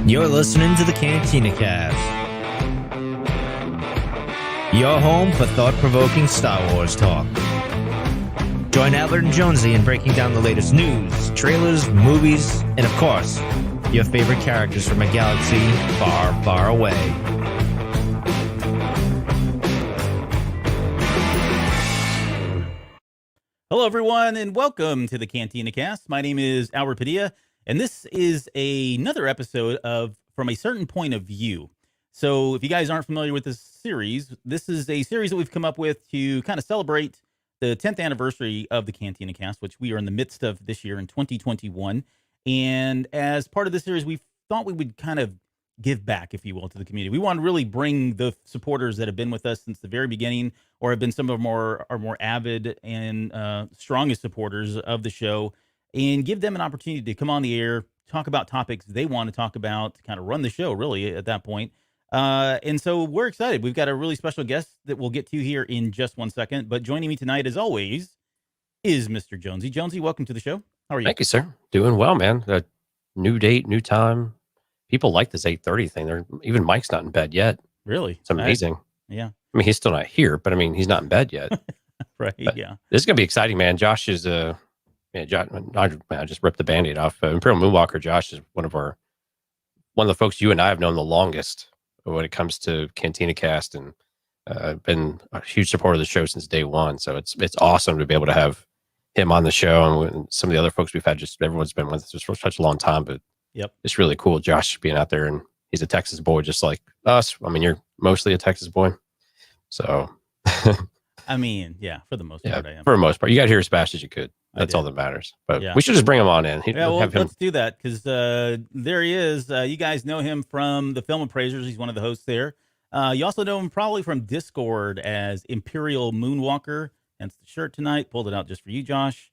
You're listening to the Cantina Cast, your home for thought-provoking Star Wars talk. Join Avid and Jonesy in breaking down the latest news, trailers, movies, and of course, your favorite characters from a galaxy far, far away. Hello, everyone, and welcome to the Cantina Cast. My name is Albert Padilla, and this is another episode of From a Certain Point of View. So if you guys aren't familiar with this is a series that we've come up with to kind of celebrate the 10th anniversary of the Cantina Cast, which we are in the midst of this year in 2021. And as part of this series, we thought we would kind of give back, if you will, to the community. We want to really bring the supporters that have been with us since the very beginning, or have been some of our more avid and strongest supporters of the show, and give them an opportunity to come on the air, talk about topics they want to talk about, kind of run the show, really, at that point. And so we're excited. We've got a really special guest that we'll get to here in just one second. But joining me tonight, as always, is Mr. Jonesy. Jonesy, welcome to the show. How are you? Thank you, sir. Doing well, man. New date, new time. People like this 8:30 thing. Even Mike's not in bed yet. Really? It's amazing. Yeah. I mean, he's still not here, but I mean, he's not in bed yet. Right. But yeah. This is going to be exciting, man. Josh is, Josh, I just ripped the Band-Aid off. Imperial Moonwalker, Josh is one of the folks you and I have known the longest when it comes to Cantina Cast, and been a huge supporter of the show since day one. So it's awesome to be able to have him on the show, and some of the other folks we've had, just everyone's been with us for such a long time, but yep, it's really cool. Josh being out there, and he's a Texas boy, just like us. I mean, you're mostly a Texas boy. So, I mean, yeah, for the most part, I am. For the most part, you got here as fast as you could. That's all that matters. But we should just bring him on in. Let's do that, because there he is. You guys know him from the Film Appraisers. He's one of the hosts there. You also know him probably from Discord as Imperial Moonwalker. Hence the shirt tonight. Pulled it out just for you, Josh.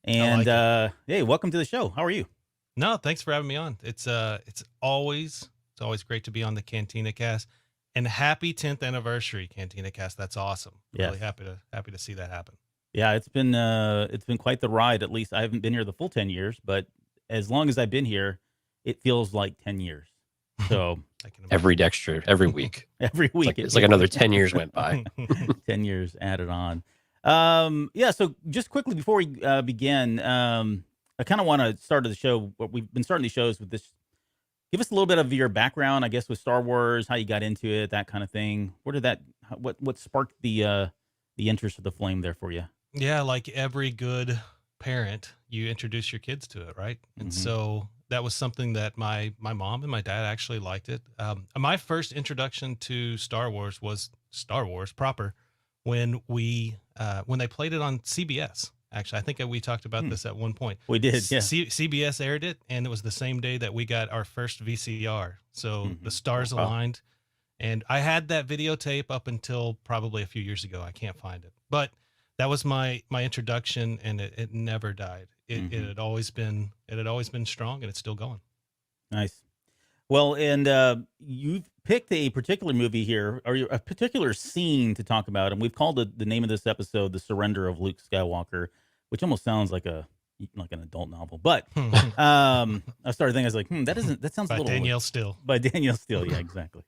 And hey, welcome to the show. How are you? No, thanks for having me on. It's always great to be on the Cantina Cast. And happy 10th anniversary, Cantina Cast. That's awesome. Yes. Really happy to see that happen. Yeah, it's been quite the ride. At least I haven't been here the full 10 years, but as long as I've been here, it feels like 10 years. So every week, every week, it's like another 10 years went by. 10 years added on. So just quickly before we begin, I kind of want to start the show. We've been starting these shows with this. Give us a little bit of your background, I guess, with Star Wars, how you got into it, that kind of thing. What sparked the interest of the flame there for you? Yeah, like every good parent, you introduce your kids to it, right? And so that was something that my mom and my dad actually liked it. My first introduction to Star Wars was Star Wars proper when they played it on CBS. Actually, I think we talked about this at one point. We did, yeah. CBS aired it, and it was the same day that we got our first VCR. So the stars aligned, and I had that videotape up until probably a few years ago. I can't find it, but that was my introduction, and it never died. It had always been strong, and it's still going. Nice. Well, and you've picked a particular movie here, or a particular scene to talk about, and we've called the name of this episode "The Surrender of Luke Skywalker," which almost sounds like an adult novel. But I started thinking, I was like, that sounds a little Danielle Steele. By Danielle Steele, yeah, exactly.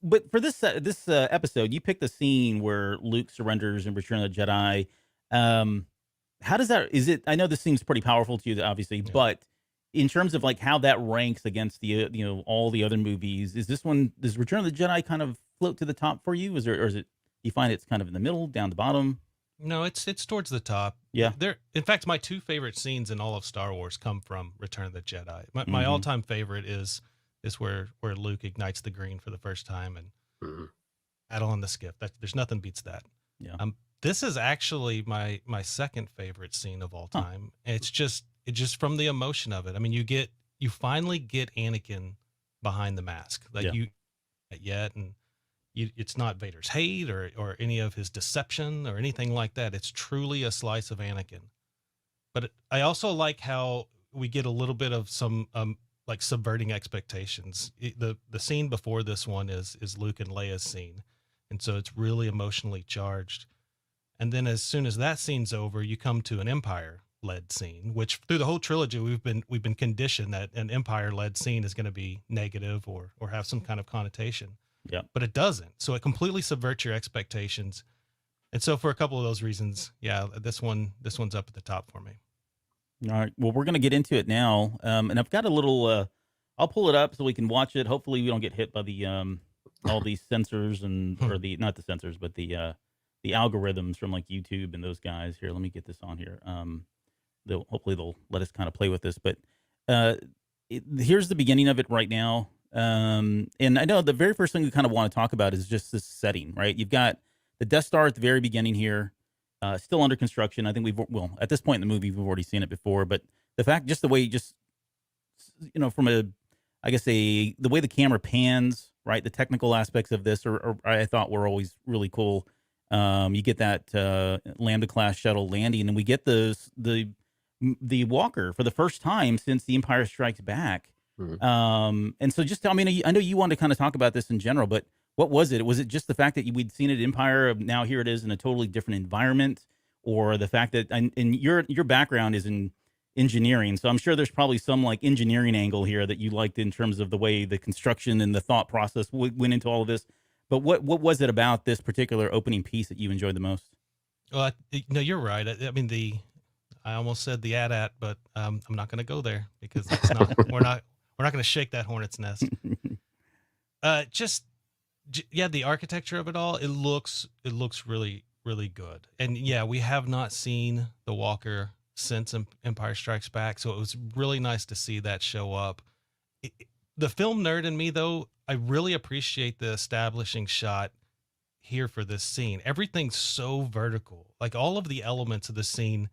But for this episode, you picked the scene where Luke surrenders in Return of the Jedi. How does that? I know this seems pretty powerful to you, obviously, but in terms of like how that ranks against the all the other movies, does Return of the Jedi kind of float to the top for you? Is it you find it's kind of in the middle, down the bottom? No, it's towards the top. Yeah. In fact, my two favorite scenes in all of Star Wars come from Return of the Jedi. My all-time favorite is where Luke ignites the green for the first time and battle on the skiff. There's nothing beats that. Yeah. This is actually my second favorite scene of all time. And it's just from the emotion of it. I mean, you finally get Anakin behind the mask, and it's not Vader's hate or any of his deception or anything like that. It's truly a slice of Anakin. But I also like how we get a little bit of some like subverting expectations. The scene before this one is Luke and Leia's scene, and so it's really emotionally charged. And then as soon as that scene's over, you come to an Empire, led scene, which through the whole trilogy we've been conditioned that an Empire led scene is going to be negative or have some kind of connotation. Yeah. But it doesn't. So it completely subverts your expectations. And so for a couple of those reasons, yeah, this one's up at the top for me. All right. Well, we're going to get into it now. And I've got a little, I'll pull it up so we can watch it. Hopefully we don't get hit by the, all these sensors or not the sensors, but the algorithms from like YouTube and those guys here. Let me get this on here. Hopefully they'll let us kind of play with this, but, here's the beginning of it right now. And I know the very first thing we kind of want to talk about is just this setting, right? You've got the Death Star at the very beginning here. Still under construction. I think at this point in the movie, we've already seen it before, but the fact, just the way, from the way the camera pans, right? The technical aspects of this are I thought were always really cool. You get that Lambda class shuttle landing, and we get the Walker for the first time since The Empire Strikes Back. Mm-hmm. And so I know you wanted to kind of talk about this in general, but what was it? Was it just the fact that we'd seen it at Empire, now here it is in a totally different environment, or the fact that, and your background is in engineering, so I'm sure there's probably some like engineering angle here that you liked in terms of the way the construction and the thought process went into all of this. But what was it about this particular opening piece that you enjoyed the most? Well, no, you're right. I mean, I almost said the AT-AT, but I'm not going to go there because that's not we're not going to shake that hornet's nest. The architecture of it all, it looks really, really good. And yeah, we have not seen the Walker since Empire Strikes Back, so it was really nice to see that show up. The film nerd in me, though, I really appreciate the establishing shot here for this scene. Everything's so vertical. Like all of the elements of the scene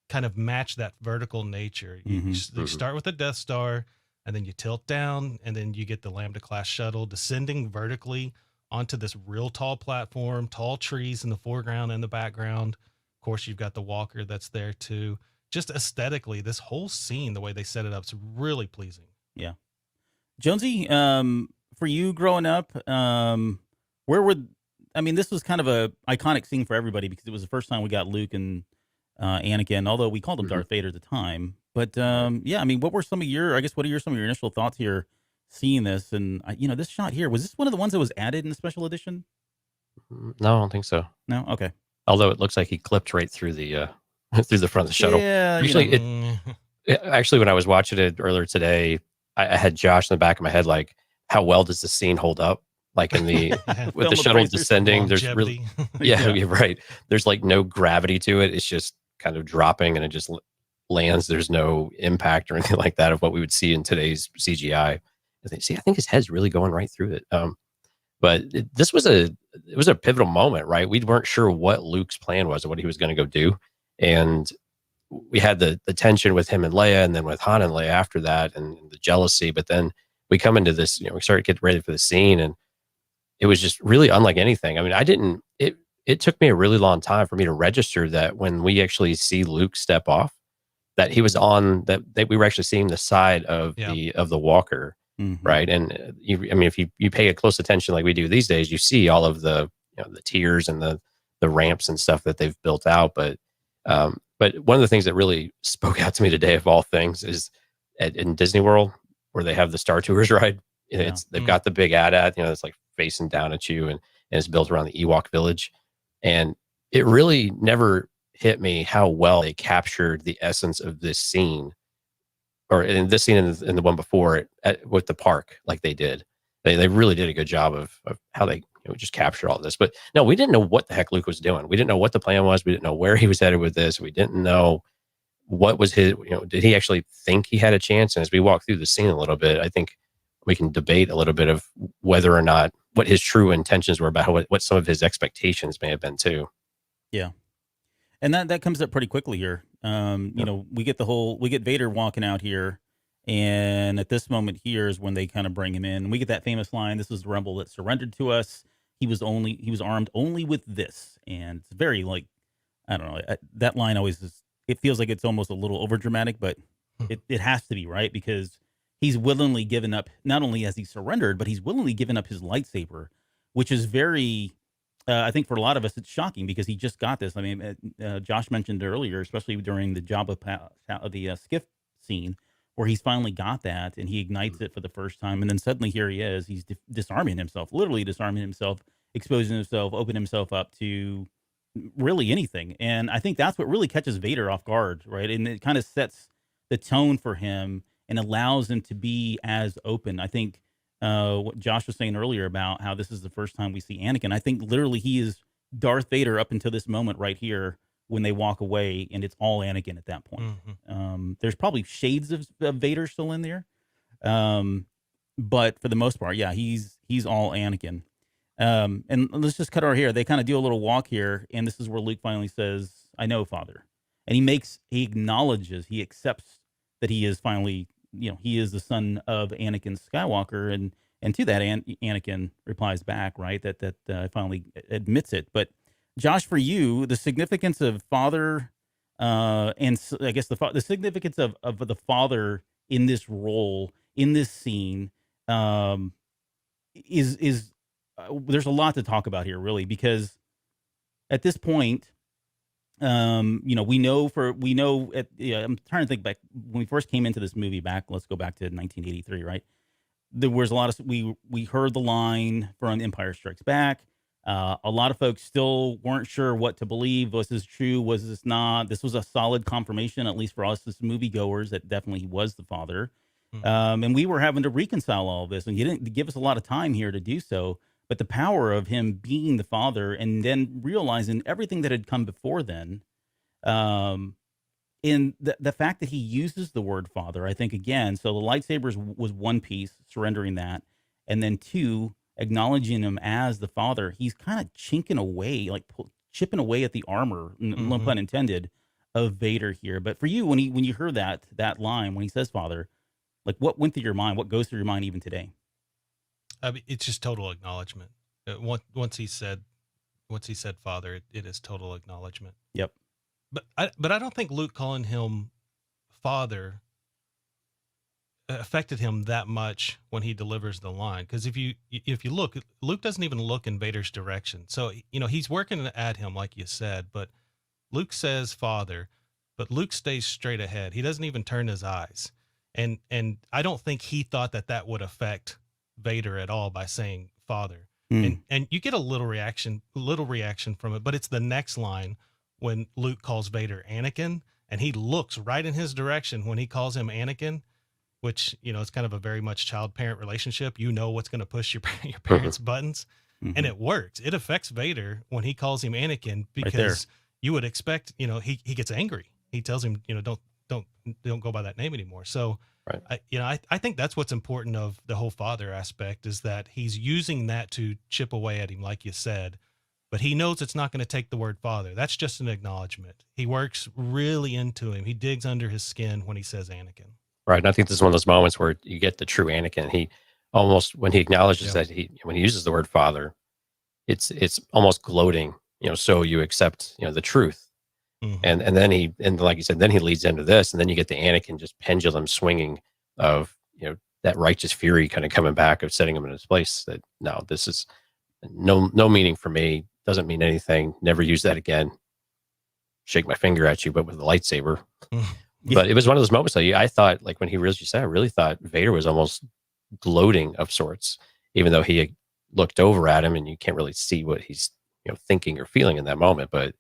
kind of match that vertical nature. You start with the Death Star, and then you tilt down, and then you get the Lambda class shuttle descending vertically onto this real tall platform, tall trees in the foreground and the background. Of course, you've got the Walker that's there too. Just aesthetically, this whole scene, the way they set it up, is really pleasing. Yeah. Jonesy, for you growing up, this was kind of a iconic scene for everybody because it was the first time we got Luke and Anakin, although we called him Darth Vader at the time. But what were some of your initial thoughts here seeing this? And this shot here, was this one of the ones that was added in the special edition? No, I don't think so. No? Okay. Although it looks like he clipped right through the through the front of the shuttle. Yeah. Actually, when I was watching it earlier today, I had Josh in the back of my head, like, how well does the scene hold up? Like in the with the shuttle descending, there's really you're right. There's like no gravity to it. It's just kind of dropping and it just lands. There's no impact or anything like that of what we would see in today's CGI. I think his head's really going right through it. But this was a pivotal moment, right? We weren't sure what Luke's plan was or what he was going to go do, and we had the tension with him and Leia, and then with Han and Leia after that, and the jealousy. But then we come into this, we started getting ready for the scene, and it was just really unlike anything. I mean, it took me a really long time for me to register that when we actually see Luke step off, that he was on that we were actually seeing the side of the Walker. Mm-hmm. Right. And if you pay a close attention like we do these days, you see all of the the tiers and the ramps and stuff that they've built out. But one of the things that really spoke out to me today of all things is in Disney World, where they have the Star Tours ride. They've got the big AT-AT, it's like facing down at you, and it's built around the Ewok village. And it really never hit me how well they captured the essence of this scene, or in this scene and the one before it with the park, like they did. They really did a good job of how they just captured all this. But no, we didn't know what the heck Luke was doing. We didn't know what the plan was. We didn't know where he was headed with this. We didn't know what was his, did he actually think he had a chance? And as we walk through the scene a little bit, I think we can debate a little bit of whether or not what his true intentions were about what some of his expectations may have been too. Yeah. And that comes up pretty quickly here. We get Vader walking out here, and at this moment here is when they kind of bring him in. And we get that famous line, "This is the rebel that surrendered to us. He was armed only with this." And it's very I don't know. That line always is. It feels like it's almost a little overdramatic, but it has to be, right? Because he's willingly given up. Not only has he surrendered, but he's willingly given up his lightsaber, which is very I think for a lot of us, it's shocking because he just got this. I mean, Josh mentioned earlier, especially during the the skiff scene, where he's finally got that and he ignites it for the first time, and then suddenly here he is. He's disarming himself, literally disarming himself, exposing himself, opening himself up to really anything. And I think that's what really catches Vader off guard, right? And it kind of sets the tone for him and allows him to be as open. I think what Josh was saying earlier about how this is the first time we see Anakin. I think literally he is Darth Vader up until this moment right here when they walk away, and it's all Anakin at that point. There's probably shades of Vader still in there, but for the most part, yeah, he's all Anakin. And let's just cut our hair. They kind of do a little walk here, and this is where Luke finally says, "I know, Father," and he acknowledges, he accepts that he is finally, he is the son of Anakin Skywalker, and to that, Anakin replies back, right, that finally admits it. But Josh, for you, the significance of father, and I guess the significance of the father in this role, in this scene, is there's a lot to talk about here, really, because at this point, we know I'm trying to think back when we first came into this movie let's go back to 1983, right? There was a lot of, we heard the line from Empire Strikes Back. A lot of folks still weren't sure what to believe. Was this true? Was this not? This was a solid confirmation, at least for us as moviegoers, that definitely he was the father. And we were having to reconcile all of this, and you didn't give us a lot of time here to do so. But the power of him being the father and then realizing everything that had come before then, in the fact that he uses the word father, I think, again, so the lightsabers was one piece, surrendering that. And then two, acknowledging him as the father. He's kind of chinking away, like chipping away at the armor, no pun intended, of Vader here. But for you, when you heard that line, when he says father, like what went through your mind? What goes through your mind even today? I mean, it's just total acknowledgement. Once he said father, it is total acknowledgement. Yep. But I don't think Luke calling him father affected him that much when he delivers the line. Because if you look, Luke doesn't even look in Vader's direction. So, he's working at him, like you said, but Luke says father, but Luke stays straight ahead. He doesn't even turn his eyes. And I don't think he thought that would affect Vader at all by saying father. And you get a little reaction from it, but it's the next line when Luke calls Vader Anakin, and he looks right in his direction when he calls him Anakin, which, it's kind of a very much child-parent relationship. What's going to push your parents' buttons, and it works. It affects Vader when he calls him Anakin, because you would expect, he gets angry. He tells him, don't go by that name anymore. So, right. I think that's what's important of the whole father aspect, is that he's using that to chip away at him, like you said, but he knows it's not going to take the word father. That's just an acknowledgement. He works really into him. He digs under his skin when he says Anakin. Right. And I think this is one of those moments where you get the true Anakin. He almost, when he acknowledges that when he uses the word father, it's almost gloating, so you accept, the truth. And then like you said, then he leads into this, and then you get the Anakin just pendulum swinging of, that righteous fury kind of coming back, of setting him in his place, that no, this is no meaning for me. Doesn't mean anything. Never use that again. Shake my finger at you, but with a lightsaber. But it was one of those moments that I thought, like when he really said, I really thought Vader was almost gloating of sorts, even though he looked over at him and you can't really see what he's, thinking or feeling in that moment. But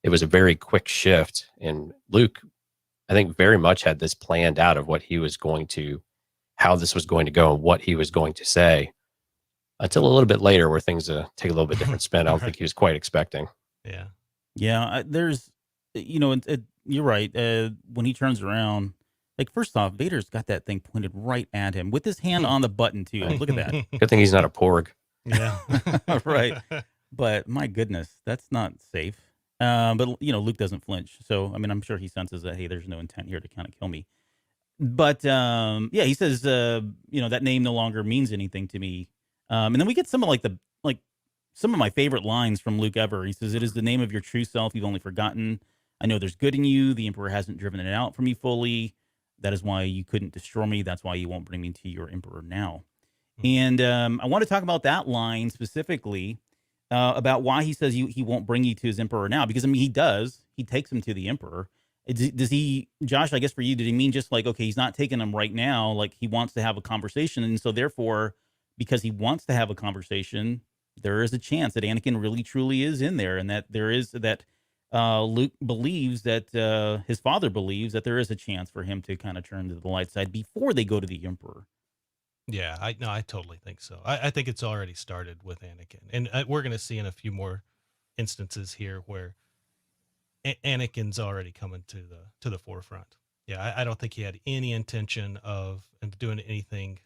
it was a very quick shift. And Luke, I think, very much had this planned out of how this was going to go and what he was going to say, until a little bit later where things take a little bit different spin. I don't think he was quite expecting. Yeah. Yeah. There's, you're right. When he turns around, like, first off, Vader's got that thing pointed right at him with his hand on the button too. Look at that. Good thing he's not a porg. Yeah. Right. But my goodness, that's not safe. But Luke doesn't flinch. So, I mean, I'm sure he senses that, hey, there's no intent here to kind of kill me. But, he says, that name no longer means anything to me. And then we get some of some of my favorite lines from Luke ever. He says, "It is the name of your true self you've only forgotten. I know there's good in you. The Emperor hasn't driven it out from you fully. That is why you couldn't destroy me. That's why you won't bring me to your Emperor now." And I want to talk about that line specifically, about why he says he won't bring you to his emperor now, because I mean he does. He takes him to the emperor. Does he, Josh? I guess for you, did he mean just like, okay, he's not taking him right now, like he wants to have a conversation, and so therefore, because he wants to have a conversation, there is a chance that Anakin really truly is in there, and that there is that Luke believes that his father believes that there is a chance for him to kind of turn to the light side before they go to the emperor. Yeah, I totally think so. I think it's already started with Anakin, and we're going to see in a few more instances here where Anakin's already coming to the forefront. Yeah, I don't think he had any intention of doing anything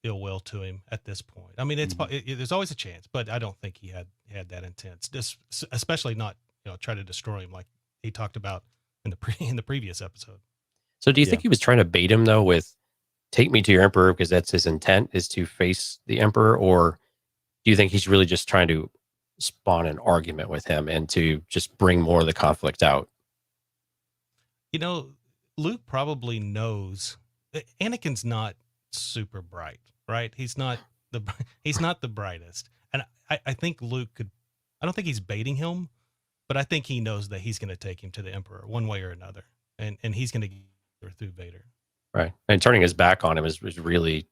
ill will to him at this point. I mean, there's always a chance, but I don't think he had that intent. Especially not try to destroy him like he talked about in the previous episode. So do you think he was trying to bait him though with take me to your emperor because that's his intent is to face the emperor, or do you think he's really just trying to spawn an argument with him and to just bring more of the conflict out? Luke probably knows Anakin's not super bright, right? He's not the brightest. And I think Luke I don't think he's baiting him, but I think he knows that he's going to take him to the emperor one way or another. And he's going to get her through Vader. Right. And turning his back on him is really,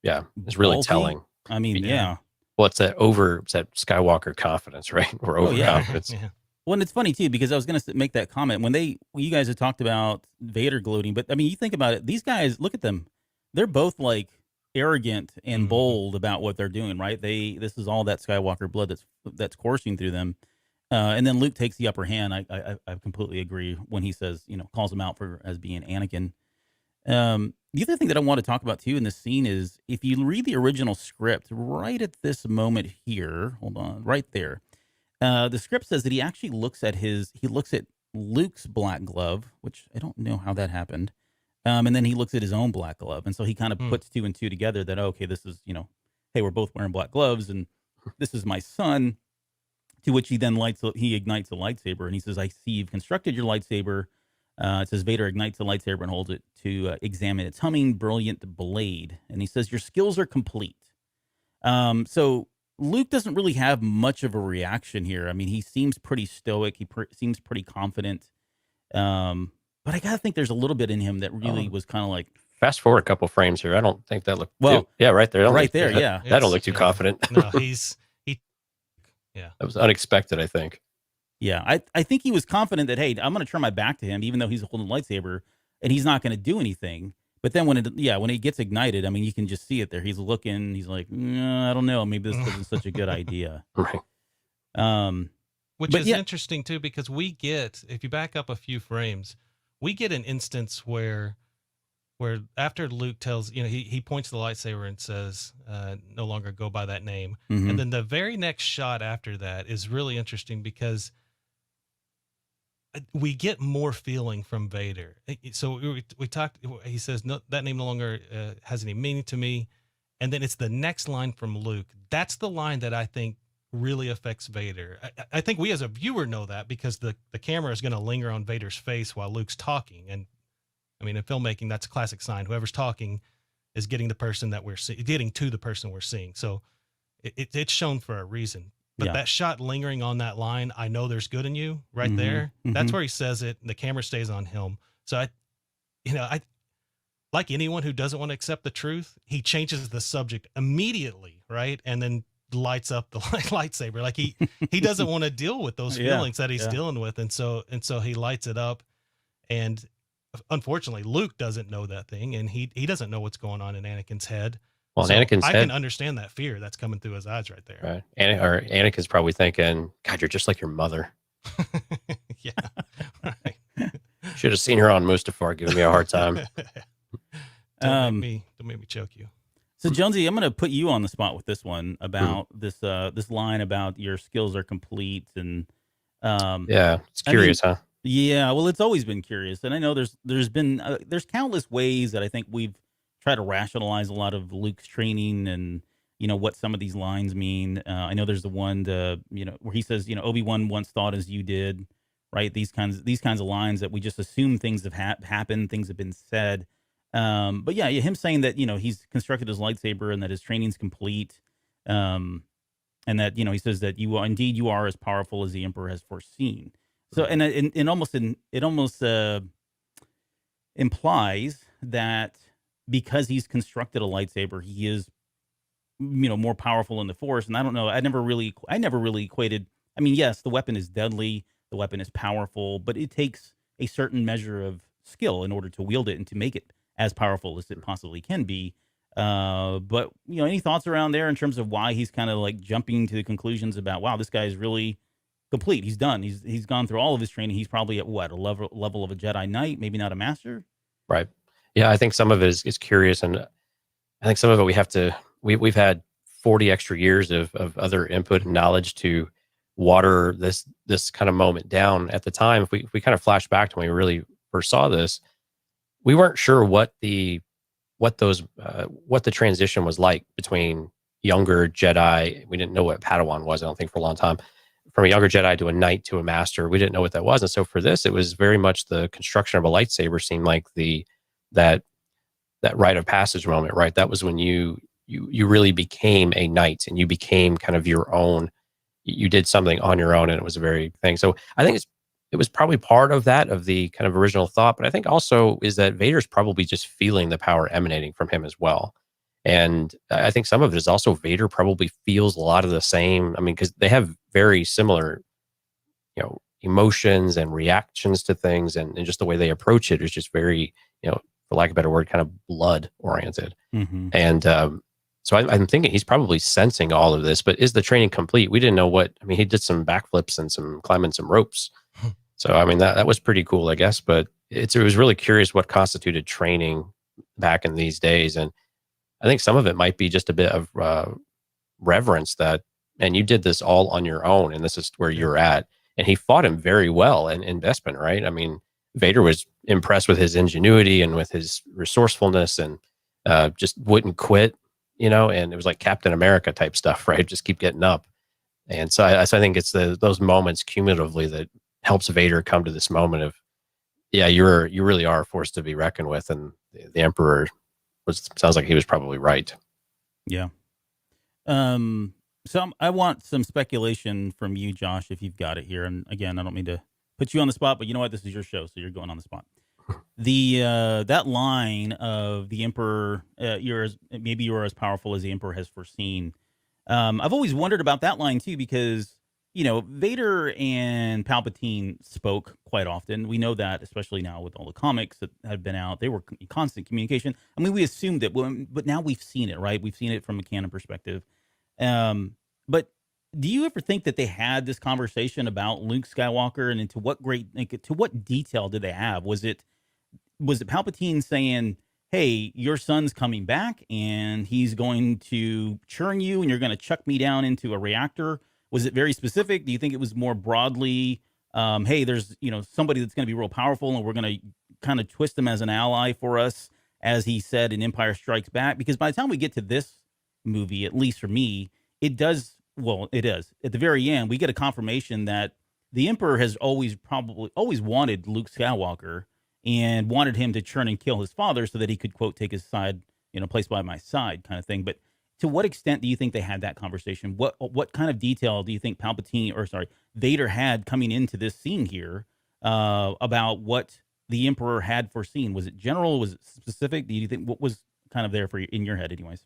it's really Ballsy. telling. I mean, yeah. Well, it's that Skywalker confidence, right? Or overconfidence. Yeah. Well, and it's funny too, because I was going to make that comment when you guys had talked about Vader gloating, but I mean, you think about it, these guys, look at them. They're both like arrogant and bold about what they're doing, right? This is all that Skywalker blood that's coursing through them. And then Luke takes the upper hand. I completely agree when he says, calls him out as being Anakin. The other thing that I want to talk about too in this scene is if you read the original script right at this moment here, hold on, right there. The script says that he actually looks at Luke's black glove, which I don't know how that happened. And then he looks at his own black glove. And so he kind of puts two and two together that, okay, this is, hey, we're both wearing black gloves and this is my son. To which he then ignites a lightsaber, and he says, I see you've constructed your lightsaber. It says Vader ignites the lightsaber and holds it to examine its humming, brilliant blade. And he says, your skills are complete. So Luke doesn't really have much of a reaction here. I mean, he seems pretty stoic. He seems pretty confident. But I got to think there's a little bit in him that really was kind of like... Fast forward a couple frames here. I don't think that looked... Well, right there. That don't look too confident. No, Yeah. That was unexpected, I think. Yeah, I think he was confident that, hey, I'm going to turn my back to him, even though he's holding a lightsaber, and he's not going to do anything. But then when it gets ignited, I mean, you can just see it there. He's looking. He's like, I don't know. Maybe this isn't such a good idea. Right. Which is interesting, too, because if you back up a few frames, we get an instance where after Luke tells, he points the lightsaber and says, no longer go by that name. Mm-hmm. And then the very next shot after that is really interesting because we get more feeling from Vader. So we talked, he says, no, that name no longer has any meaning to me. And then it's the next line from Luke. That's the line that I think really affects Vader. I think we as a viewer know that because the camera is going to linger on Vader's face while Luke's talking. And I mean, in filmmaking, that's a classic sign. Whoever's talking is getting the person that getting to the person we're seeing. So it's shown for a reason. But that shot lingering on that line, I know there's good in you right there. Mm-hmm. That's where he says it. And the camera stays on him. So I like anyone who doesn't want to accept the truth, he changes the subject immediately. Right. And then lights up the lightsaber. Like he doesn't want to deal with those feelings that he's dealing with. And so he lights it up. And unfortunately, Luke doesn't know that thing, and he doesn't know what's going on in Anakin's head. Well, so Anakin's I can understand that fear that's coming through his eyes right there. Right. Anakin's probably thinking, God, you're just like your mother. Yeah. Right. Should have seen her on Mustafar giving me a hard time. Don't make me choke you. So, Jonesy, I'm going to put you on the spot with this one about this line about your skills are complete. And it's curious, huh? Yeah, well, it's always been curious, and I know there's countless ways that I think we've tried to rationalize a lot of Luke's training and what some of these lines mean. I know there's the one where he says Obi-Wan once thought as you did, right? These kinds of lines that we just assume things have happened, things have been said. But him saying that he's constructed his lightsaber and that his training's complete. and that he says that you are as powerful as the Emperor has foreseen. So, and it almost implies that because he's constructed a lightsaber, he is more powerful in the Force. And I don't know, I never really equated. I mean, yes, the weapon is deadly, the weapon is powerful, but it takes a certain measure of skill in order to wield it and to make it as powerful as it possibly can be. But any thoughts around there in terms of why he's kind of like jumping to the conclusions about, wow, this guy is really complete. He's done. He's gone through all of his training. He's probably at what, a level of a Jedi Knight, maybe not a master. Right. Yeah, I think some of it is curious, and I think some of it we've had 40 extra years of other input and knowledge to water this kind of moment down. At the time, if we kind of flash back to when we really first saw this, we weren't sure what the transition was like between younger Jedi. We didn't know what Padawan was, I don't think, for a long time. From a younger Jedi to a knight to a master, we didn't know what that was. And so for this, it was very much the construction of a lightsaber seemed like that rite of passage moment, right? That was when you really became a knight and you became kind of your own. You did something on your own, and it was a very thing. So I think it was probably part of the kind of original thought, but I think also is that Vader's probably just feeling the power emanating from him as well. And I think some of it is also Vader probably feels a lot of the same. I mean, because they have very similar, emotions and reactions to things, and just the way they approach it is just very, for lack of a better word, kind of blood oriented. Mm-hmm. And so I'm thinking he's probably sensing all of this, but is the training complete? We didn't know he did some backflips and some climbing some ropes. So, I mean, that was pretty cool, I guess, but it was really curious what constituted training back in these days. And I think some of it might be just a bit of reverence and you did this all on your own, and this is where you're at. And he fought him very well in Bespin, right? I mean, Vader was impressed with his ingenuity and with his resourcefulness, and just wouldn't quit, and it was like Captain America type stuff, right? Just keep getting up. And so I think it's those moments cumulatively that helps Vader come to this moment of, yeah, you really are a force to be reckoned with. And the Emperor sounds like he was probably right. Yeah. So I want some speculation from you, Josh, if you've got it here. And again, I don't mean to put you on the spot, but you know what? This is your show, so you're going on the spot. That line of the Emperor, maybe you are as powerful as the Emperor has foreseen. I've always wondered about that line too, because Vader and Palpatine spoke quite often. We know that, especially now with all the comics that have been out, they were in constant communication. I mean, we assumed it, but now we've seen it, right? We've seen it from a canon perspective. But do you ever think that they had this conversation about Luke Skywalker, and to what detail did they have? Was it Palpatine saying, hey, your son's coming back and he's going to churn you and you're going to chuck me down into a reactor? Was it very specific? Do you think it was more broadly, hey, there's somebody that's going to be real powerful and we're going to kind of twist him as an ally for us, as he said in Empire Strikes Back? Because by the time we get to this movie, at least for me, it is. At the very end, we get a confirmation that the Emperor has always wanted Luke Skywalker and wanted him to churn and kill his father so that he could, quote, take his side, place by my side kind of thing. But to what extent do you think they had that conversation? What kind of detail do you think Vader had coming into this scene here about what the Emperor had foreseen? Was it general? Was it specific? Do you think what was kind of there for you in your head anyways?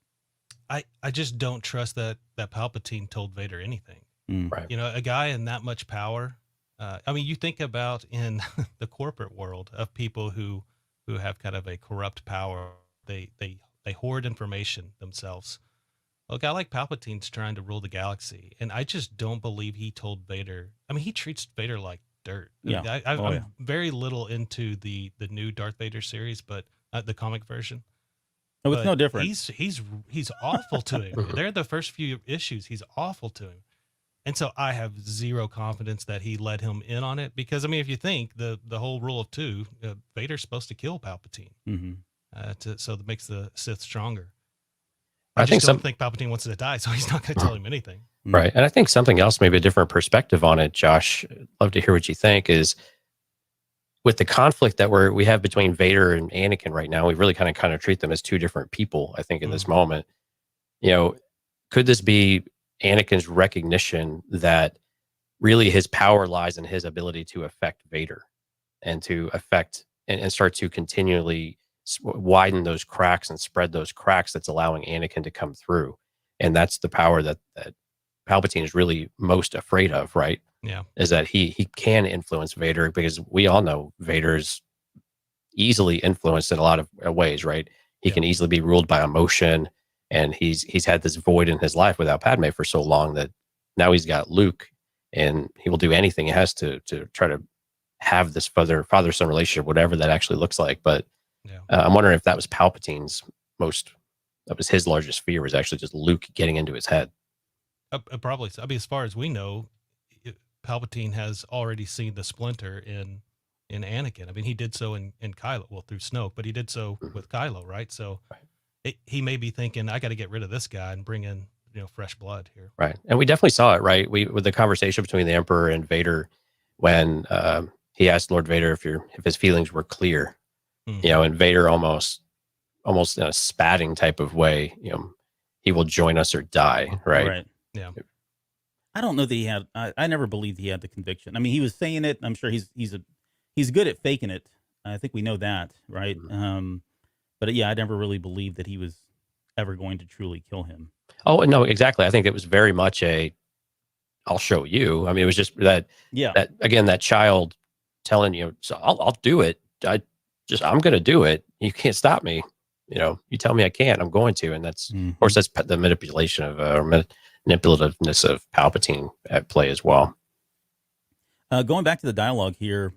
I just don't trust that Palpatine told Vader anything. Right. A guy in that much power. I mean, you think about in the corporate world of people who have kind of a corrupt power. They hoard information themselves. Well, a guy like Palpatine's trying to rule the galaxy, and I just don't believe he told Vader. I mean, he treats Vader like dirt. Yeah. I'm very little into the new Darth Vader series, but the comic version. Oh, it's no different. He's awful to him. They're the first few issues. He's awful to him. And so I have zero confidence that he let him in on it, because, I mean, if you think the whole rule of two, Vader's supposed to kill Palpatine, so that makes the Sith stronger. I don't think Palpatine wants to die, so he's not going to tell him anything. Right. And I think something else, maybe a different perspective on it, Josh, I'd love to hear what you think, is with the conflict that we have between Vader and Anakin right now, we really kind of treat them as two different people, I think, in this moment. Could this be Anakin's recognition that really his power lies in his ability to affect Vader and to affect and start to continually widen those cracks and spread those cracks that's allowing Anakin to come through. And that's the power that Palpatine is really most afraid of, right? Yeah. Is that he can influence Vader, because we all know Vader's easily influenced in a lot of ways, right? He can easily be ruled by emotion, and he's had this void in his life without Padme for so long that now he's got Luke, and he will do anything he has to try to have this father-son relationship, whatever that actually looks like. But I'm wondering if that was Palpatine's his largest fear, was actually just Luke getting into his head. Probably. I mean, as far as we know, Palpatine has already seen the splinter in Anakin. I mean, he did so in Kylo, well, through Snoke, but he did so with Kylo, right? So he may be thinking, I got to get rid of this guy and bring in, fresh blood here. Right. And we definitely saw it, right? With the conversation between the Emperor and Vader, when he asked Lord Vader if his feelings were clear, and Vader almost in a spatting type of way, he will join us or die, right? Right. Yeah. I don't know that he had. I never believed he had the conviction. I mean, he was saying it. I'm sure he's good at faking it. I think we know that, right? But yeah, I never really believed that he was ever going to truly kill him. Oh no, exactly. I think it was very much I'll show you. I mean, it was just that again, that child telling you, so I'll do it. I'm going to do it. You can't stop me. You tell me I can't, I'm going to. And that's, of course, that's the manipulation of manipulativeness of Palpatine at play as well. Going back to the dialogue here,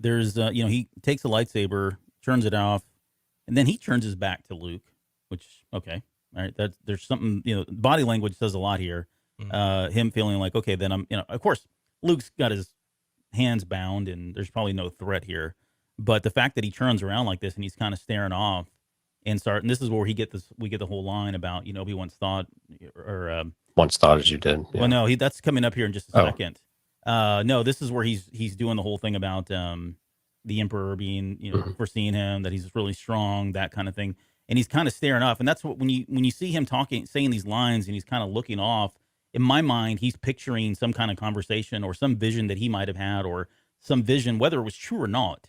there's, he takes a lightsaber, turns it off, and then he turns his back to Luke, which, okay. All right. There's something, body language says a lot here. Him feeling like, okay, then I'm, of course, Luke's got his hands bound and there's probably no threat here. But the fact that he turns around like this and he's kind of staring off and this is where we get the whole line about, he once thought, or once thought as you did. Yeah. Well, no, that's coming up here in just a second. No, this is where he's doing the whole thing about the Emperor being, foreseeing him, that he's really strong, that kind of thing. And he's kind of staring off. And that's what, when you see him saying these lines and he's kind of looking off, in my mind, he's picturing some kind of conversation or some vision that he might have had, or some vision, whether it was true or not,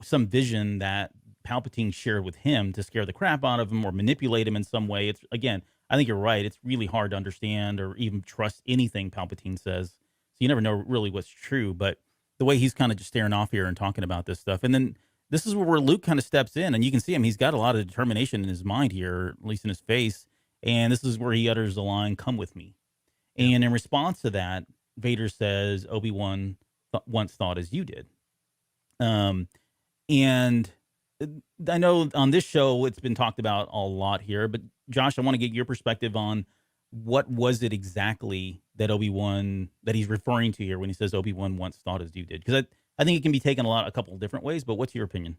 some vision that Palpatine shared with him to scare the crap out of him or manipulate him in some way. It's, again, I think you're right. It's really hard to understand or even trust anything Palpatine says. So you never know really what's true. But the way he's kind of just staring off here and talking about this stuff. And then this is where Luke kind of steps in, and you can see him. He's got a lot of determination in his mind here, at least in his face. And this is where he utters the line, "Come with me." And in response to that, Vader says, "Obi-Wan once thought as you did." And I know on this show, it's been talked about a lot here, but Josh, I want to get your perspective on what was it exactly that Obi-Wan, that he's referring to here when he says Obi-Wan once thought as you did? Because I think it can be taken a couple of different ways, but what's your opinion?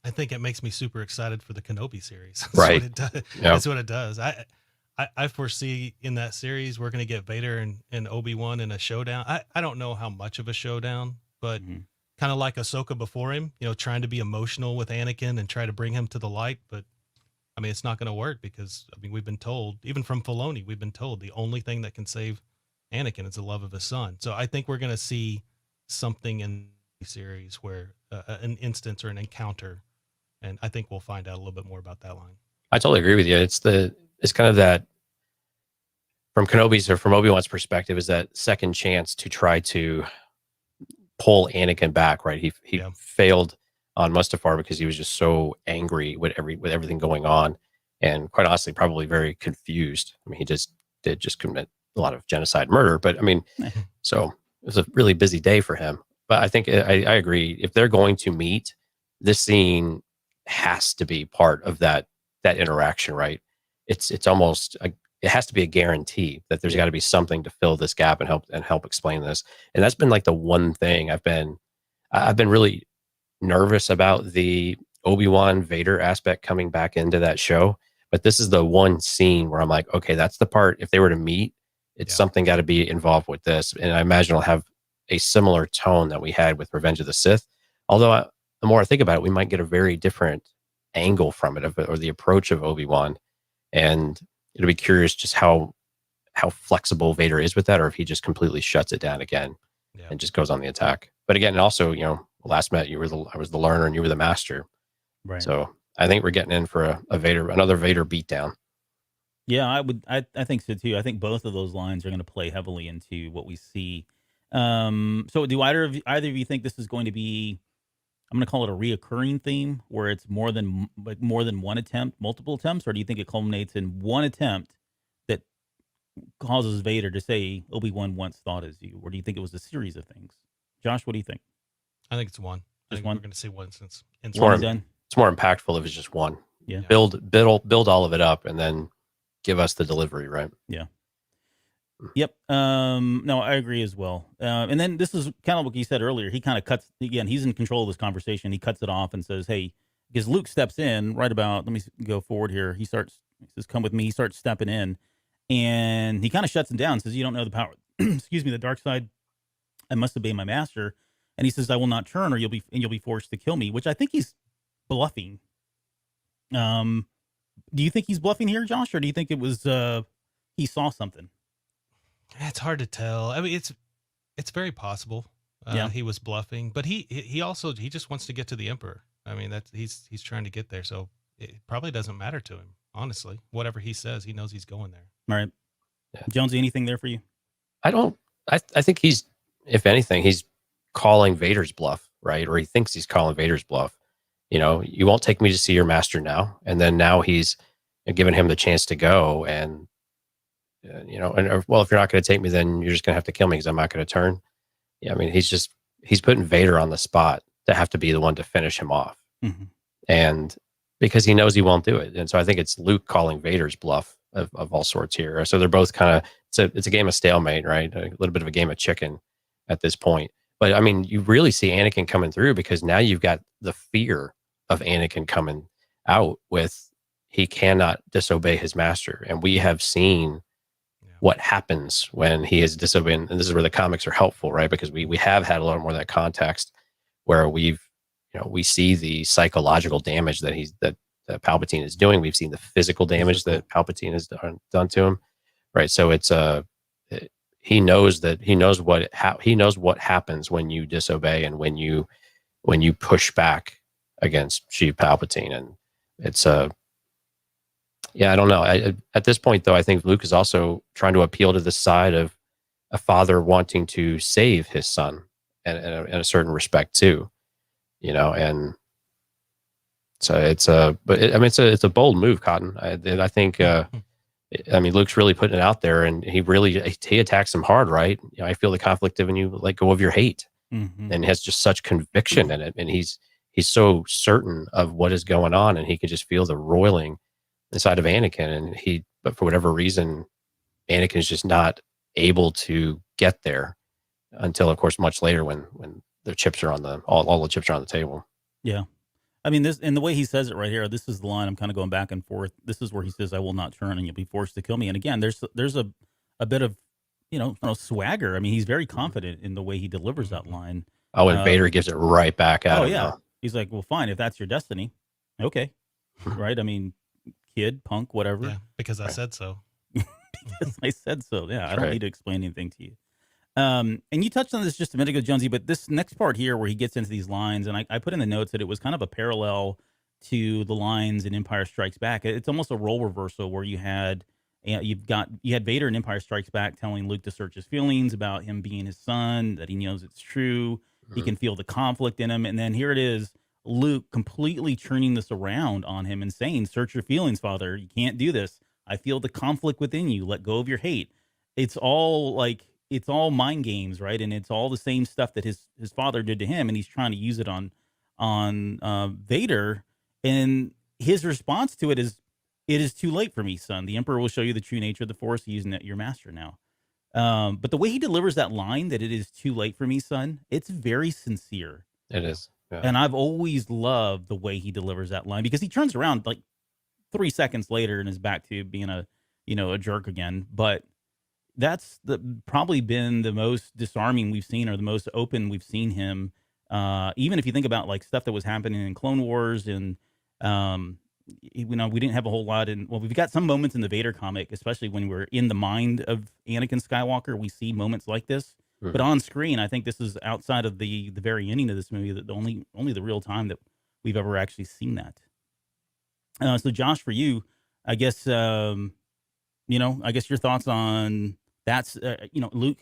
I think it makes me super excited for the Kenobi series. That's right. What it does. Yep. That's what it does. I foresee in that series, we're going to get Vader and Obi-Wan in a showdown. I don't know how much of a showdown, but kind of like Ahsoka before him, trying to be emotional with Anakin and try to bring him to the light. But I mean, it's not going to work because, we've been told, even from Filoni, we've been told the only thing that can save Anakin is the love of his son. So I think we're going to see something in the series where an instance or an encounter, and I think we'll find out a little bit more about that line. I totally agree with you. It's kind of that, from Kenobi's or from Obi-Wan's perspective, is that second chance to try to pull Anakin back, right? He failed on Mustafar because he was just so angry with everything going on, and quite honestly, probably very confused. I mean, he did commit a lot of genocide, murder, but I mean, so it was a really busy day for him. But I think I agree. If they're going to meet, this scene has to be part of that interaction, right? It's almost it has to be a guarantee that there's got to be something to fill this gap and help explain this. And that's been like the one thing I've been really nervous about, the Obi-Wan Vader aspect coming back into that show. But this is the one scene where I'm like, okay, that's the part. If they were to meet, it's something got to be involved with this. And I imagine it'll have a similar tone that we had with Revenge of the Sith. Although the more I think about it, we might get a very different angle from it, or the approach of Obi-Wan. And it'll be curious just how how flexible Vader is with that, or if he just completely shuts it down again and just goes on the attack. But again, and also, last met I was the learner and you were the master. Right. So I think we're getting in for another Vader beatdown. Yeah, I think so too. I think both of those lines are going to play heavily into what we see. So do either of you think this is going to be, I'm going to call it a reoccurring theme where it's more than one attempt, multiple attempts, or do you think it culminates in one attempt that causes Vader to say Obi-Wan once thought as you, or do you think it was a series of things? Josh, what do you think? I think it's one. Just we're one? going to see one instance. It's more impactful if it's just one. Yeah. Build all of it up and then give us the delivery, right? Yeah. Yep. No, I agree as well. And then this is kind of what you said earlier. He kind of cuts, again, he's in control of this conversation. He cuts it off and says, hey, because Luke steps in right about, let me go forward here. He says, come with me. He starts stepping in and he kind of shuts him down, says, you don't know the power, excuse me, the dark side. I must obey my master. And he says, I will not turn or you'll be forced to kill me, which I think he's bluffing. Do you think he's bluffing here, Josh, or do you think it was, he saw something? It's hard to tell. I mean, it's very possible. He was bluffing, but he also just wants to get to the Emperor. I mean, he's trying to get there, so it probably doesn't matter to him. Honestly, whatever he says, he knows he's going there. All right, yeah. Jonesy, anything there for you? I think he's, if anything, he's calling Vader's bluff, right? Or he thinks he's calling Vader's bluff. You won't take me to see your master now, and then now he's giving him the chance to go and. If you're not going to take me, then you're just going to have to kill me because I'm not going to turn. Yeah, I mean, he's putting Vader on the spot to have to be the one to finish him off, and because he knows he won't do it, and so I think it's Luke calling Vader's bluff of all sorts here. So they're both kind of it's a game of stalemate, right? A little bit of a game of chicken at this point. But I mean, you really see Anakin coming through because now you've got the fear of Anakin coming out with he cannot disobey his master, and we have seen what happens when he is disobeying. And this is where the comics are helpful, right? Because we have had a lot more of that context where we see the psychological damage that Palpatine is doing. We've seen the physical damage that Palpatine has done to him, right? So it's he knows what happens when you disobey and when you push back against Sheev Palpatine, and it's yeah, I don't know. At this point, though, I think Luke is also trying to appeal to the side of a father wanting to save his son in a certain respect too, and so it's a bold move, Cotton. I think, Luke's really putting it out there, and he attacks him hard, right? I feel the conflict of when you let go of your hate, and has just such conviction in it, and he's so certain of what is going on, and he can just feel the roiling inside of Anakin, and but for whatever reason, Anakin is just not able to get there until, of course, much later when the chips are all the chips are on the table. Yeah, I mean, this, and the way he says it right here, this is the line I'm kind of going back and forth. This is where he says, "I will not turn, and you'll be forced to kill me." And again, there's a bit of swagger. I mean, he's very confident in the way he delivers that line. Oh, and Vader gives it right back at him. Oh yeah, he's like, "Well, fine, if that's your destiny, okay, right?" I mean. Kid, punk, whatever. Yeah, because I said so. Because I said so. Yeah, I don't need to explain anything to you. And you touched on this just a minute ago, Jonesy, but this next part here where he gets into these lines, and I put in the notes that it was kind of a parallel to the lines in Empire Strikes Back. It's almost a role reversal where you had Vader in Empire Strikes Back telling Luke to search his feelings about him being his son, that he knows it's true. He can feel the conflict in him. And then here it is, Luke completely turning this around on him and saying, search your feelings, father. You can't do this. I feel the conflict within you. Let go of your hate. It's all mind games, right? And it's all the same stuff that his father did to him, and he's trying to use it on Vader. And his response to it is, "It is too late for me, son. The Emperor will show you the true nature of the Force, using it your master now." But the way he delivers that line, that it is too late for me, son, it's very sincere. It is. Yeah. And I've always loved the way he delivers that line, because he turns around like 3 seconds later and is back to being a jerk again. But that's probably been the most disarming we've seen, or the most open we've seen him. Even if you think about like stuff that was happening in Clone Wars and we didn't have a whole lot we've got some moments in the Vader comic, especially when we're in the mind of Anakin Skywalker, we see moments like this. But on screen, I think this is outside of the very ending of this movie, that only the real time that we've ever actually seen that. So Josh, for you, I guess, I guess your thoughts on that's, Luke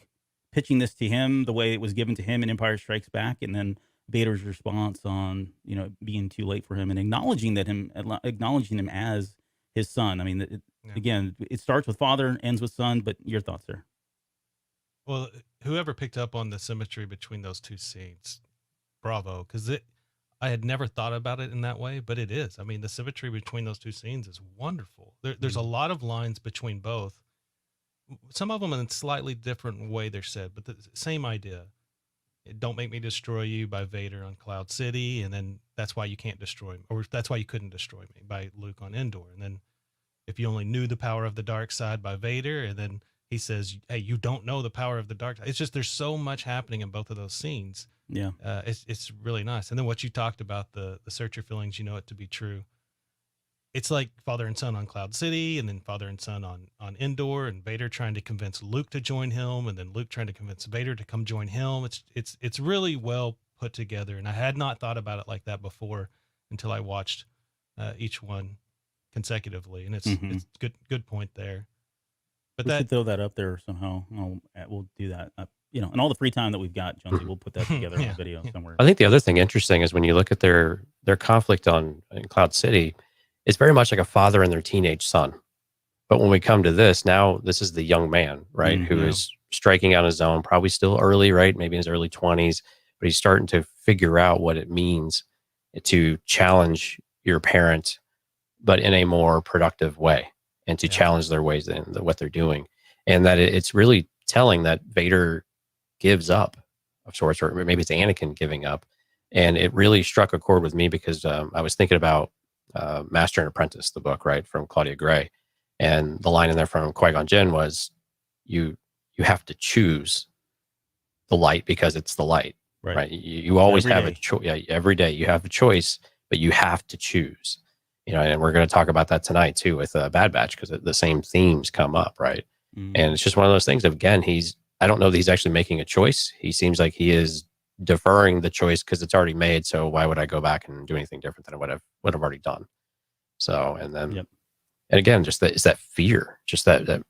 pitching this to him the way it was given to him in Empire Strikes Back, and then Vader's response on, being too late for him and acknowledging him as his son. I mean, again, it starts with father, ends with son, but your thoughts there. Well, whoever picked up on the symmetry between those two scenes, bravo, because I had never thought about it in that way, but it is. I mean, the symmetry between those two scenes is wonderful. There's a lot of lines between both. Some of them in a slightly different way they're said, but the same idea. Don't make me destroy you by Vader on Cloud City, and then that's why you can't destroy me, or that's why you couldn't destroy me by Luke on Endor. And then if you only knew the power of the dark side by Vader, and then he says, hey, you don't know the power of the dark side. It's just, there's so much happening in both of those scenes. Yeah. It's really nice. And then what you talked about, the search your feelings, you know it to be true. It's like father and son on Cloud City, and then father and son on Endor, and Vader trying to convince Luke to join him, and then Luke trying to convince Vader to come join him. It's really well put together, and I had not thought about it like that before until I watched each one consecutively, and it's good point there. But we should throw that up there somehow. We'll do that. And all the free time that we've got, Jonesy, we'll put that together in a video somewhere. I think the other thing interesting is when you look at their conflict in Cloud City, it's very much like a father and their teenage son. But when we come to this, now this is the young man, right? Who is striking out on his own, probably still early, right? Maybe in his early 20s, but he's starting to figure out what it means to challenge your parent, but in a more productive way, and to challenge their ways and what they're doing. And that it's really telling that Vader gives up of sorts, or maybe it's Anakin giving up. And it really struck a chord with me because I was thinking about Master and Apprentice, the book, right, from Claudia Gray. And the line in there from Qui-Gon Jinn was, you have to choose the light because it's the light, right? You always have a choice. Yeah, every day you have a choice, but you have to choose. And we're going to talk about that tonight too with Bad Batch, because the same themes come up, right? And it's just one of those things. Again, I don't know that he's actually making a choice. He seems like he is deferring the choice because it's already made. So why would I go back and do anything different than what I've already done? So, and then, and again, just it's that fear, just that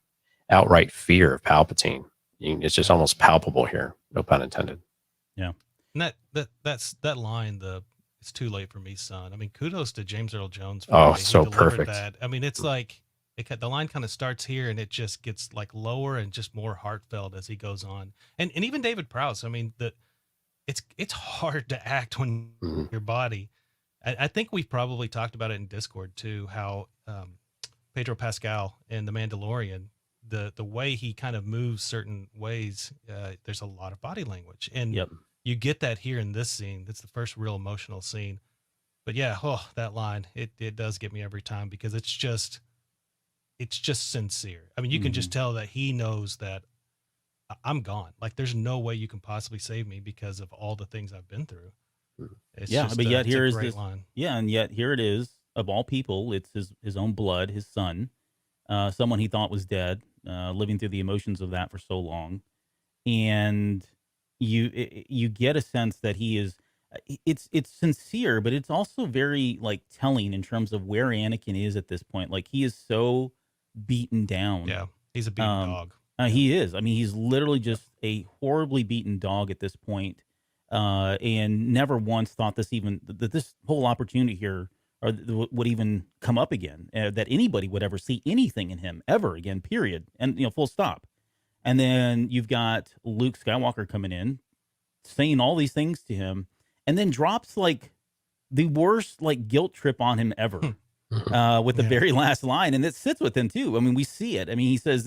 outright fear of Palpatine. It's just almost palpable here. No pun intended. Yeah. And that line, it's too late for me, son. I mean, kudos to James Earl Jones. So perfect. That. I mean, it's like, the line kind of starts here and it just gets like lower and just more heartfelt as he goes on. And even David Prowse, I mean, it's hard to act when your body. I think we've probably talked about it in Discord too, how Pedro Pascal in The Mandalorian, the way he kind of moves certain ways, there's a lot of body language. And you get that here in this scene. That's the first real emotional scene. But yeah, that line, it does get me every time because it's just sincere. I mean, you can just tell that he knows that I'm gone. Like, there's no way you can possibly save me because of all the things I've been through. But yet here is this line. Yeah, and yet here it is. Of all people, it's his own blood, his son, someone he thought was dead, living through the emotions of that for so long, and you get a sense that he is. It's sincere, but it's also very like telling in terms of where Anakin is at this point. Like, he is so beaten down. Yeah, he's a beaten dog. He is. I mean, he's literally just a horribly beaten dog at this point, and never once thought that this whole opportunity here would even come up again, that anybody would ever see anything in him ever again, period. And, full stop. And then you've got Luke Skywalker coming in, saying all these things to him, and then drops like the worst like guilt trip on him ever with the very last line. And it sits with him too. I mean, we see it. I mean, he says,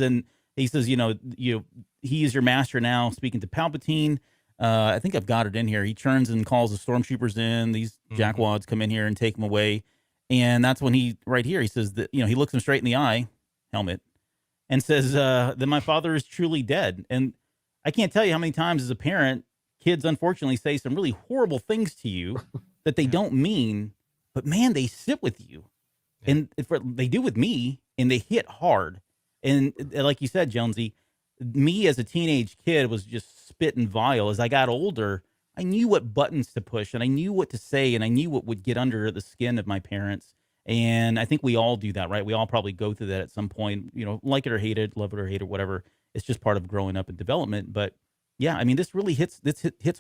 he is your master now, speaking to Palpatine. I think I've got it in here. He turns and calls the stormtroopers in. These jackwads come in here and take him away. And that's when he says that, he looks him straight in the eye, helmet, and says, that my father is truly dead. And I can't tell you how many times as a parent, kids unfortunately say some really horrible things to you that they don't mean, but man, they sit with you. And they do with me, and they hit hard. And like you said, Jonesy, me as a teenage kid was just spitting vile. As I got older, I knew what buttons to push, and I knew what to say, and I knew what would get under the skin of my parents. And I think we all do that, right? We all probably go through that at some point, like it or hate it, love it or hate it, whatever. It's just part of growing up and development. But yeah, I mean, this really hits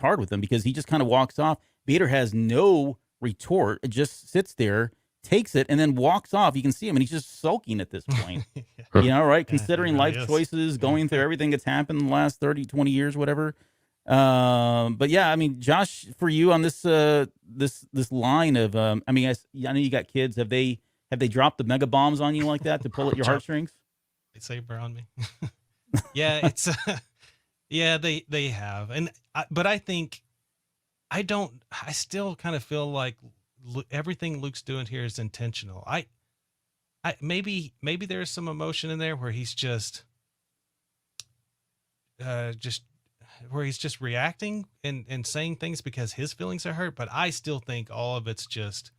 hard with him because he just kind of walks off. Vader has no retort. It just sits there, takes it, and then walks off. You can see him, and he's just sulking at this point. Right? Considering really life choices, going through everything that's happened in the last 30, 20 years, whatever. But yeah, I mean, Josh, for you on this this line of, I know you got kids. Have they dropped the mega bombs on you like that to pull at your heartstrings? Lightsaber on me. Yeah, it's yeah, they have, but I think I still kind of feel like everything Luke's doing here is intentional. I maybe there's some emotion in there where he's just where he's just reacting and saying things because his feelings are hurt. But I still think all of it's just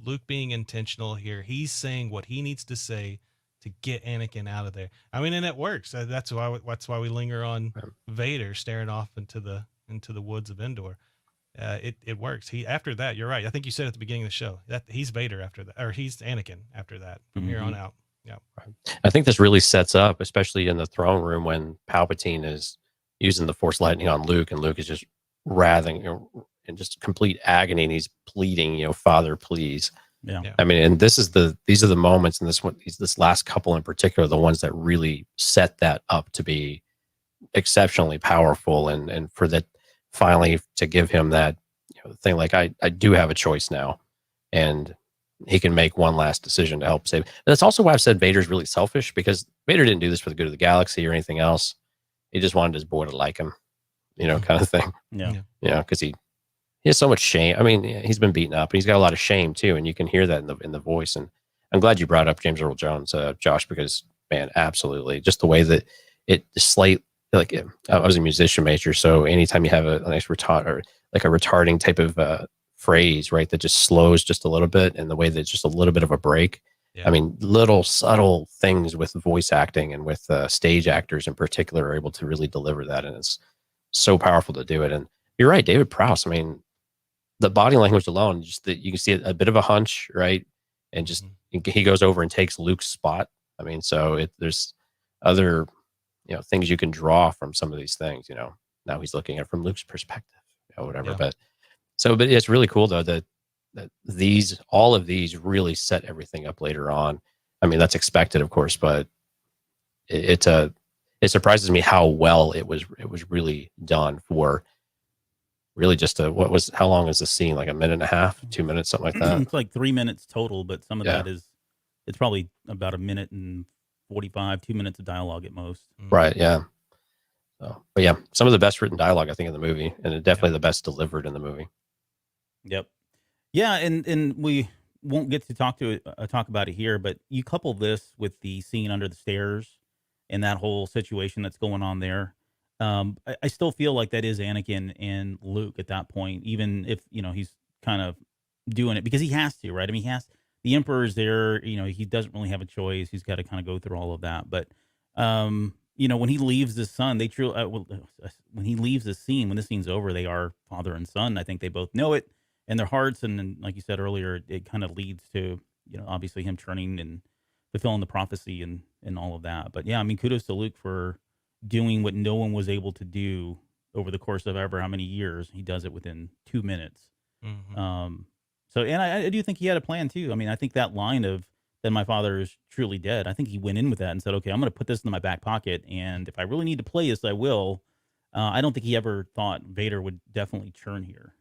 Luke being intentional here. He's saying what he needs to say to get Anakin out of there. I mean, and it works. That's why we linger on Vader staring off into the woods of Endor. It works. After that, you're right. I think you said at the beginning of the show that he's Vader after that, or he's Anakin after that from here on out. Yeah. I think this really sets up, especially in the throne room when Palpatine is using the Force lightning on Luke, and Luke is just wrathing, in just complete agony, and he's pleading, Father, please. Yeah. I mean, and these are the moments, and this last couple in particular, the ones that really set that up to be exceptionally powerful, and for that finally to give him that thing, like I do have a choice now, and he can make one last decision to help save. And that's also why I've said Vader's really selfish, because Vader didn't do this for the good of the galaxy or anything else. He just wanted his boy to like him, kind of thing. Yeah. Because he has so much shame. I mean, he's been beaten up, and he's got a lot of shame too, and you can hear that in the voice. And I'm glad you brought up James Earl Jones, Josh, because man, absolutely, just the way that it slight. Like I was a musician major, so anytime you have a nice retarding type of phrase, right, that just slows just a little bit, and the way that just a little bit of a break. Yeah. I mean, little subtle things with voice acting and with stage actors in particular are able to really deliver that, and it's so powerful to do it. And you're right, David Prowse. I mean, the body language alone, just that you can see a bit of a hunch, right, and just he goes over and takes Luke's spot. I mean, so there's other things you can draw from some of these things. Now he's looking at it from Luke's perspective, whatever. Yeah. But it's really cool though that all of these really set everything up later on. I mean, that's expected, of course, but it surprises me how well it was really done for really just how long is the scene? Like a minute and a half, 2 minutes, something like that. It's like 3 minutes total, but some of that it's probably about a minute and 45, 2 minutes of dialogue at most. Right. Yeah. So, but yeah, some of the best written dialogue, I think, in the movie, and definitely the best delivered in the movie. Yep. Yeah. And we won't get to talk about it here, but you couple this with the scene under the stairs and that whole situation that's going on there. I still feel like that is Anakin and Luke at that point, even if, he's kind of doing it because he has to, right? I mean, the Emperor's there, he doesn't really have a choice. He's got to kind of go through all of that. But, when he leaves his son, when he leaves the scene, when the scene's over, they are father and son. I think they both know it in their hearts. And like you said earlier, it kind of leads to, obviously him turning and fulfilling the prophecy and all of that. But yeah, I mean, kudos to Luke for doing what no one was able to do over the course of ever how many years. He does it within 2 minutes. Mm-hmm. So, and I do think he had a plan too. I mean, I think that line of "then my father is truly dead," I think he went in with that and said, "Okay, I'm going to put this in my back pocket, and if I really need to play this, I will." I don't think he ever thought Vader would definitely turn here.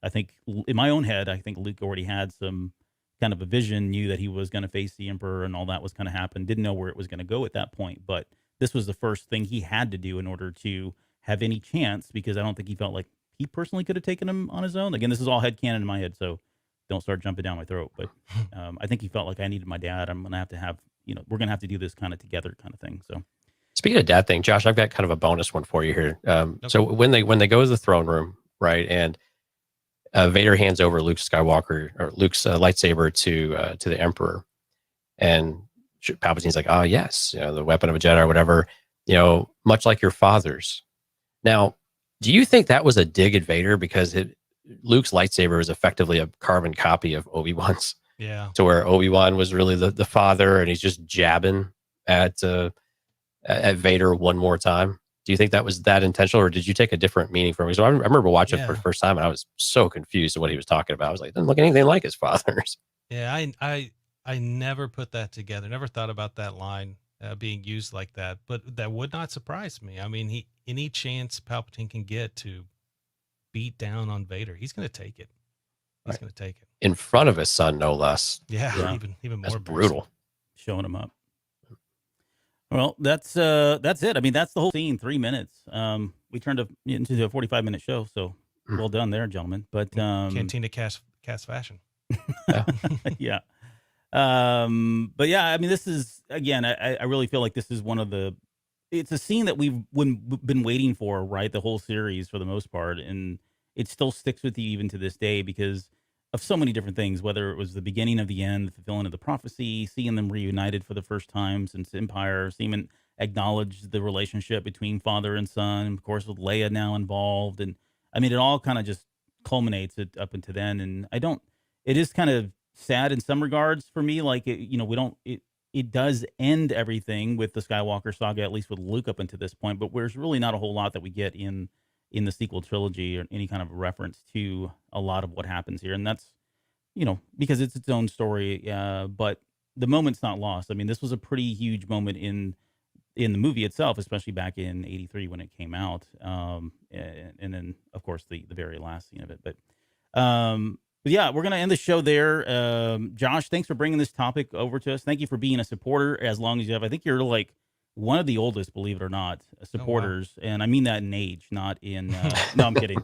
I think in my own head, I think Luke already had some kind of a vision, knew that he was going to face the Emperor and all that was going to happen. Didn't know where it was going to go at that point, but this was the first thing he had to do in order to have any chance, because I don't think he felt like he personally could have taken him on his own. Again, this is all headcanon in my head, so don't start jumping down my throat. But I think he felt like I needed my dad. I'm going to have, we're going to have to do this kind of together kind of thing. So speaking of dad thing, Josh, I've got kind of a bonus one for you here. Okay. So when they go to the throne room, right, and Vader hands over Luke Skywalker or Luke's lightsaber to the Emperor, and Palpatine's like, "Oh yes, the weapon of a Jedi or whatever, much like your father's." Now, do you think that was a dig at Vader because Luke's lightsaber is effectively a carbon copy of Obi-Wan's? Yeah. To where Obi-Wan was really the father, and he's just jabbing at Vader one more time. Do you think that was that intentional, or did you take a different meaning from it? So I remember watching it for the first time, and I was so confused at what he was talking about. I was like, doesn't look anything like his father's. Yeah, I never put that together. Never thought about that line being used like that, but that would not surprise me. I mean, any chance Palpatine can get to beat down on Vader, he's going to take it. He's going to take it in front of his son, no less. Yeah. Even more That's brutal. Showing him up. Well, that's it. I mean, that's the whole scene. 3 minutes. We turned into a 45-minute show, so well done there, gentlemen. But Cantina cast fashion. Yeah. But yeah, I mean, this is, again, I really feel like this is it's a scene that we've been waiting for, right? The whole series for the most part. And it still sticks with you even to this day because of so many different things, whether it was the beginning of the end, the fulfilling of the prophecy, seeing them reunited for the first time since Empire, seeing them acknowledge the relationship between father and son, of course, with Leia now involved. And I mean, it all kind of just culminates up into then. And it is kind of sad in some regards for me. Like, it does end everything with the Skywalker saga, at least with Luke up until this point, but there's really not a whole lot that we get in the sequel trilogy or any kind of reference to a lot of what happens here. And that's, because it's its own story. But the moment's not lost. I mean, this was a pretty huge moment in the movie itself, especially back in '83 when it came out. And then of course the very last scene of it, but yeah, we're going to end the show there. Josh, thanks for bringing this topic over to us. Thank you for being a supporter as long as you have. I think you're like one of the oldest, believe it or not, supporters. Oh, wow. And I mean that in age, not in, no, I'm kidding.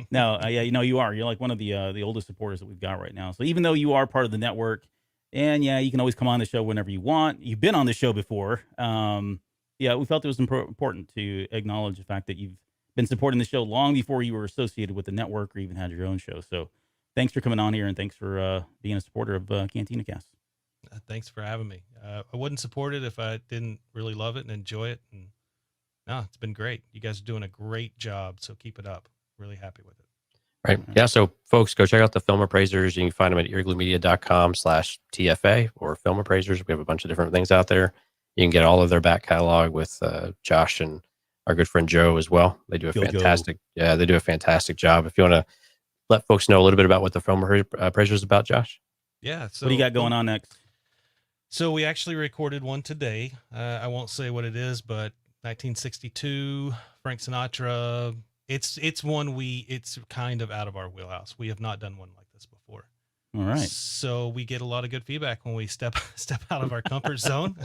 No, yeah, you are. You're like one of the oldest supporters that we've got right now. So even though you are part of the network, and yeah, you can always come on the show whenever you want. You've been on the show before. Yeah, we felt it was important to acknowledge the fact that you've been supporting the show long before you were associated with the network or even had your own show. So thanks for coming on here, and thanks for being a supporter of Cantina Cast. Thanks for having me. I wouldn't support it if I didn't really love it and enjoy it. And no, it's been great. You guys are doing a great job, so keep it up. Really happy with it. Right. Yeah. So folks, go check out the Film Appraisers. You can find them at eargluemedia.com/TFA or Film Appraisers. We have a bunch of different things out there. You can get all of their back catalog with Josh and our good friend Joe as well. They do a fantastic job. If you want to let folks know a little bit about what the Film Appraisers is about, Josh. Yeah. So what do you got going on next? So we actually recorded one today. I won't say what it is, but 1962, Frank Sinatra. It's one it's kind of out of our wheelhouse. We have not done one like this before. All right. So we get a lot of good feedback when we step out of our comfort zone.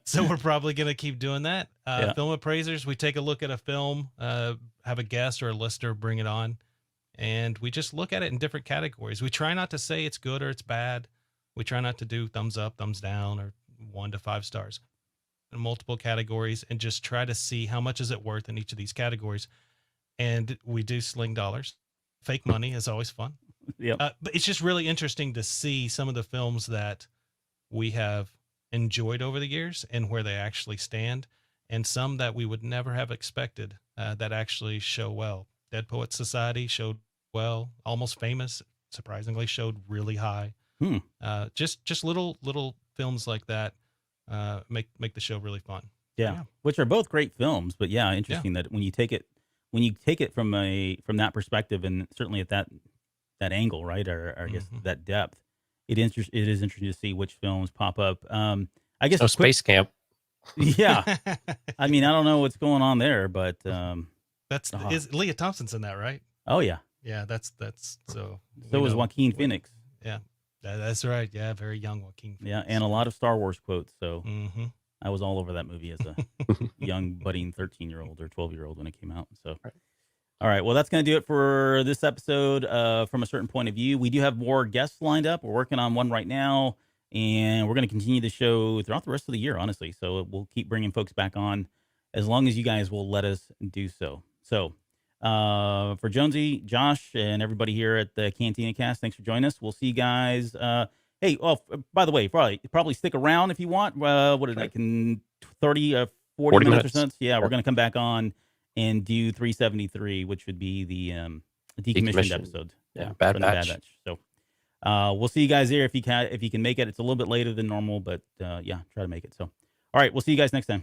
So we're probably going to keep doing that. Film Appraisers, we take a look at a film, have a guest or a listener bring it on, and we just look at it in different categories. We try not to say it's good or it's bad. We try not to do thumbs up, thumbs down, or 1 to 5 stars in multiple categories, and just try to see how much is it worth in each of these categories. And we do sling dollars. Fake money is always fun. Yep. But it's just really interesting to see some of the films that we have enjoyed over the years and where they actually stand, and some that we would never have expected that actually show well. Dead Poets Society showed well. Almost Famous, surprisingly, showed really high. Just little films like that make the show really fun. Yeah, which are both great films. But yeah, interesting that when you take it from that perspective, and certainly at that angle, right, or I guess that depth, it is interesting to see which films pop up. I guess Space Camp. Yeah, I mean, I don't know what's going on there, but is Leah Thompson's in that, right? Oh yeah, yeah. That's so. So was Joaquin Phoenix. Yeah, that's right. Yeah, very young Joaquin Phoenix. Yeah, and a lot of Star Wars quotes. So I was all over that movie as a young budding 13-year-old or 12-year-old when it came out. So. Right. All right, well, that's going to do it for this episode. From a certain point of view, we do have more guests lined up. We're working on one right now, and we're going to continue the show throughout the rest of the year, honestly. So we'll keep bringing folks back on as long as you guys will let us do so. So For Jonesy, Josh, and everybody here at the Cantina Cast, thanks for joining us. We'll see you guys. Hey, by the way, probably stick around if you want. What is that? 30, 40 minutes or so? Yeah, we're going to come back on and do 373, which would be the decommissioned episode. Yeah, Bad Batch. So we'll see you guys there if you can make it. It's a little bit later than normal, but yeah, try to make it. So, all right, we'll see you guys next time.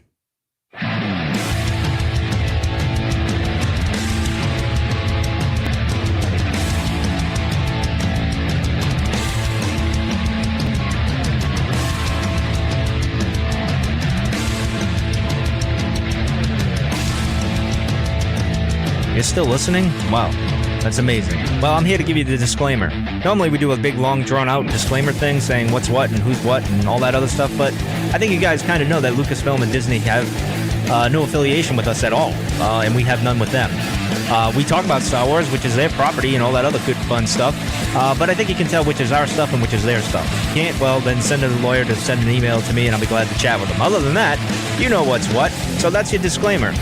You're still listening? Wow, that's amazing. Well, I'm here to give you the disclaimer. Normally we do a big, long, drawn-out disclaimer thing saying what's what and who's what and all that other stuff, but I think you guys kind of know that Lucasfilm and Disney have no affiliation with us at all, and we have none with them. We talk about Star Wars, which is their property and all that other good, fun stuff, but I think you can tell which is our stuff and which is their stuff. If you can't, well, then send a lawyer to send an email to me, and I'll be glad to chat with them. Other than that, you know what's what, so that's your disclaimer.